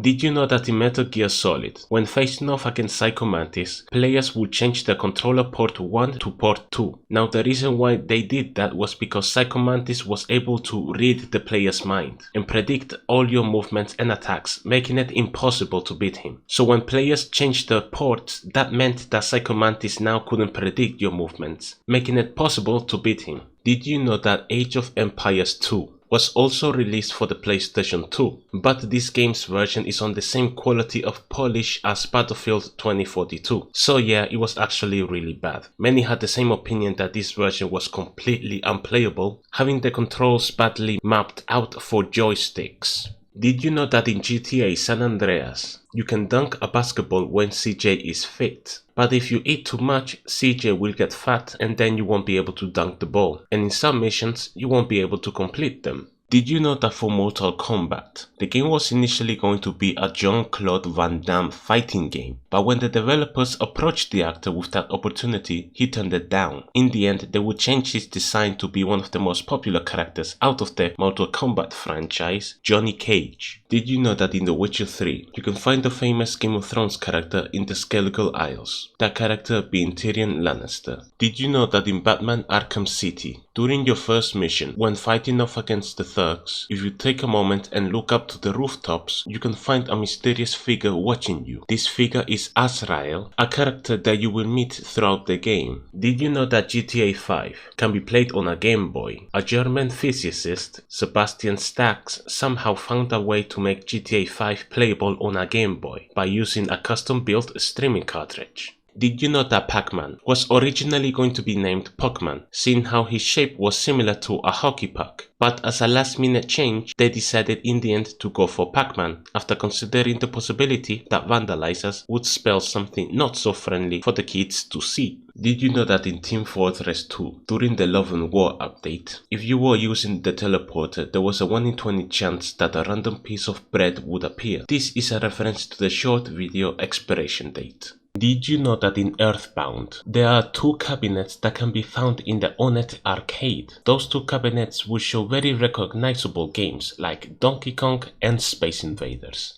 Did you know that in Metal Gear Solid, when facing off against Psycho Mantis, players would change their controller port 1 to port 2? Now the reason why they did that was because Psycho Mantis was able to read the player's mind and predict all your movements and attacks, making it impossible to beat him. So when players changed their ports, that meant that Psycho Mantis now couldn't predict your movements, making it possible to beat him. Did you know that Age of Empires 2 was also released for the PlayStation 2, but this game's version is on the same quality of polish as Battlefield 2042. So yeah, it was actually really bad. Many had the same opinion that this version was completely unplayable, having the controls badly mapped out for joysticks. Did you know that in GTA San Andreas, you can dunk a basketball when CJ is fit? But if you eat too much, CJ will get fat and then you won't be able to dunk the ball. And in some missions, you won't be able to complete them. Did you know that for Mortal Kombat, the game was initially going to be a Jean-Claude Van Damme fighting game, but when the developers approached the actor with that opportunity, he turned it down. In the end, they would change his design to be one of the most popular characters out of the Mortal Kombat franchise, Johnny Cage. Did you know that in The Witcher 3, you can find the famous Game of Thrones character in the Skellige Isles, that character being Tyrion Lannister? Did you know that in Batman Arkham City, during your first mission, when fighting off against the thugs, if you take a moment and look up to the rooftops, you can find a mysterious figure watching you. This figure is Azrael, a character that you will meet throughout the game. Did you know that GTA 5 can be played on a Game Boy? A German physicist, Sebastian Stax, somehow found a way to make GTA 5 playable on a Game Boy by using a custom-built streaming cartridge. Did you know that PACMAN was originally going to be named Puckman, seeing how his shape was similar to a hockey puck? But as a last minute change, they decided in the end to go for PACMAN, after considering the possibility that vandalizers would spell something not so friendly for the kids to see. Did you know that in Team Fortress 2, during the Love and War update, if you were using the teleporter, there was a 1 in 20 chance that a random piece of bread would appear? This is a reference to the short video expiration date. Did you know that in Earthbound, there are 2 cabinets that can be found in the Onet arcade? Those 2 cabinets will show very recognizable games like Donkey Kong and Space Invaders.